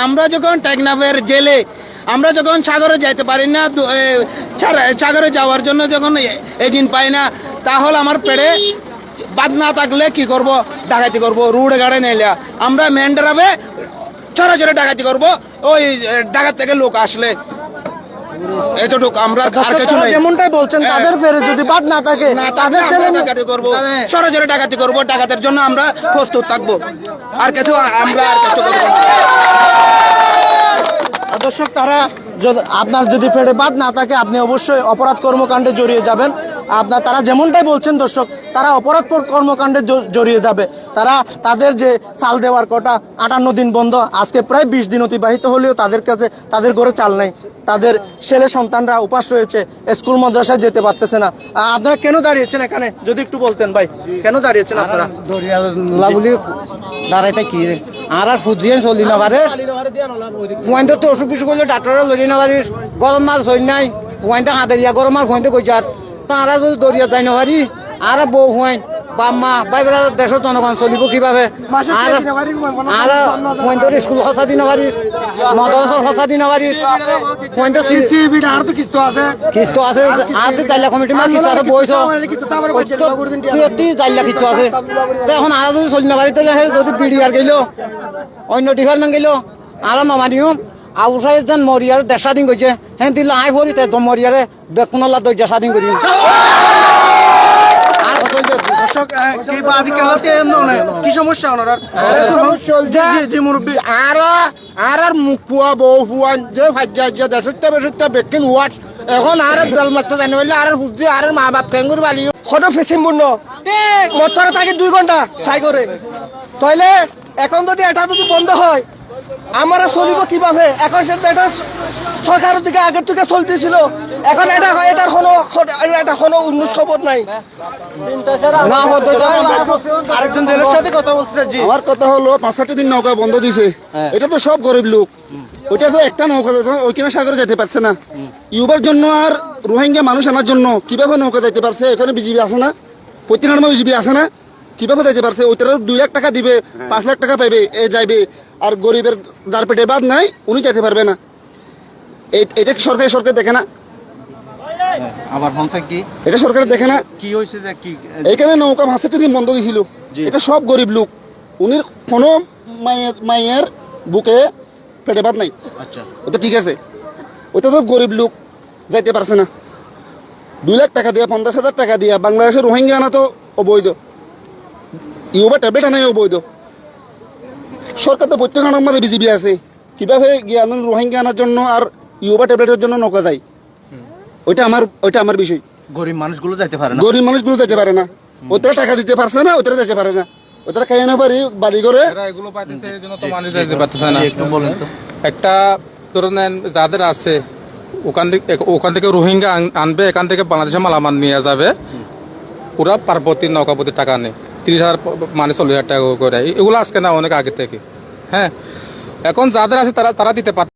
আমরা যখন টেকনাফের জেলে আমরা যখন সাগরে যাইতে পারি না, সাগরে যাওয়ার জন্য যখন এজেন্ট পাই না, তাহলে আমার পেটে বাদ না থাকলে কি করব? ডাকাতি করব, রুড়ে গাড়ে নিলে আমরা মেন ড্রাইভে চড়ে ডাকাতি করব, ওই ডাকাত থেকে লোক আসলে এতটুকু। আমরা আর কিছু নাই। যেমনটাই বলছেন, তাদের ফেরে যদি বাদ না থাকে তাদের ছেলে ডাকাতি করব, সরাসরি ডাকাতি করব, ডাকাতের জন্য আমরা প্রস্তুত থাকবো। আর কিছু আমরা আর কিছু করব না। দর্শক, আপনার যদি ফেরে বাদ না থাকে আপনি অবশ্যই অপরাধ কর্মকাণ্ডে জড়িয়ে যাবেন। তারা যেমনটাই বলছেন দর্শক, তারা অপরাধ কর্মকাণ্ডে জড়িয়ে যাবে। তাদের যে চাল দেওয়ার কথা 58 দিন বন্ধ, আজকে প্রায় 20 দিন অতিবাহিত হলেও তাদের কাছে তাদের ঘরে চাল নেই। তাদের ছেলে সন্তানরা উপাস রয়েছে, স্কুল মাদ্রাসায় যেতে পারতেছে না। আপনারা কেন দাঁড়িয়েছেন এখানে যদি একটু বলতেন ভাই, কেন দাঁড়িয়েছেন আপনারা? দাঁড়াইতে কি আর ফুজিয়ে চলি না পারে পয়েন্টে তো অসুখ বিসুখ করলে ডাক্তাররা লড়ি না পারিস। গরম মাছ হই নাই পয়েন্টে হাতেরিয়া গরম মাছ পয়েন্টে কইছে আর তারা যদি দরিয়া যাই না পারি আর বউ হুয়াইন বাম্মা বাইবেলা দেশের জনগণ চলিব কিভাবে? আর পয়েন্টের স্কুল সঁচা দিন পারি, মদরসার সঁচা দিন পারি, পয়েন্টের কিস্ত আছে আর জাইলা কমিটি মা কিছু আছে বইছ জাইলা কিছু আছে। এখন আর যদি চলি না পারি তাহলে যদি বিডি আর গেল অন্য ডিপার্টমেন্ট গেল আর নমা দিও আউসাই যেন মরিয়ার দেড় স্বাধীন করছে হ্যাঁ দিলে আই ভরি তো মরিয়ারে বেকুনলা দরজা স্বাধীন করি। কি সমস্যা আর মুখ পুয়া বউ পুয়ান যে ভাজ্যা দেশত্য বেসত্য বেকিন ওয়াট এখন আর জল মারতে জানি বললে আর বুঝছি আর মা বাপ কেঙ্গুর বালি কত ফেসিং পূর্ণ মোটরে থাকে 2 ঘন্টা সাই করে। তাইলে এখন যদি এটা যদি বন্ধ হয় আমরা চলিব কিভাবে? এখন সেটা এটা সরকারের দিকে আগের থেকে চলতেছিল, এখন এটা কোনো উন্নত খবর নাই। আরেকজন জেলের সাথে কথা বলছে। আমার কথা হলো 5-6 দিন নৌকা বন্ধ দিছে, এটা তো সব গরিব লোক। ওইটা তো একটা নৌকা, ওইখানে সাগরে যেতে পারছে না। ইউবার জন্য আর রোহিঙ্গা মানুষ আনার জন্য কিভাবে নৌকা যেতে পারছে? এখানে বিজিবি আসে না, প্রত্যেকটা বিজিবি আসে না, কিভাবে যেতে পারছে? ওইটারও 2 লাখ টাকা দিবে, 5 লাখ টাকা পাইবে, এ যাইবে। আর গরিবের যার পেটে বাদ নাই উনি যেতে পারবে না। এটা সরকার দেখে না, আবার হচ্ছে কি এটা সরকার দেখে না কি হয়েছে যে কি এখানে নৌকা 5-6 দিন বন্ধ দিছিল। এটা সব গরিব লোক, উনি কোনো মায়ের বুকে পেটে বাদ নাই। আচ্ছা, ওটা ঠিক আছে, ওইটা তো গরিব লোক যাইতে পারছে না। 2 লাখ টাকা দিয়া 50,000 টাকা দিয়া বাংলাদেশের রোহিঙ্গা আনা তো অবৈধ, ইউবা ট্যাবলেট আনাই অবৈধ। সরকার তো প্রত্যেকখানের মধ্যে বিজিবি আছে, কিভাবে জ্ঞান রোহিঙ্গা আনার জন্য আর ইউবা ট্যাবলেটের জন্য নৌকা যায়? ওইটা আমার বিষয়। গরিব মানুষগুলো যাইতে পারে না, গরিব মানুষগুলো যেতে পারে না, ওরা টাকা দিতে পারছে না, ওরা যেতে পারে না, ওরা খাইয়ে না পারি বাড়ি করে এগুলো পাইতেছে, এই জন্য তো মানুষ যেতে পারতেছে না। একটু বলেন তো। একটা ধরে নেন যাদের আছে ওখান থেকে রোহিঙ্গা আনবে, এখান থেকে বাংলাদেশে মালামাল নিয়ে যাবে, ওরা পার্বতী নৌকাপতি টাকা নেই 30,000 মানে 40,000 টাকা করে। এগুলো আজকে না, অনেক আগে থেকে। হ্যাঁ, এখন যাদের আছে তারা দিতে পারে।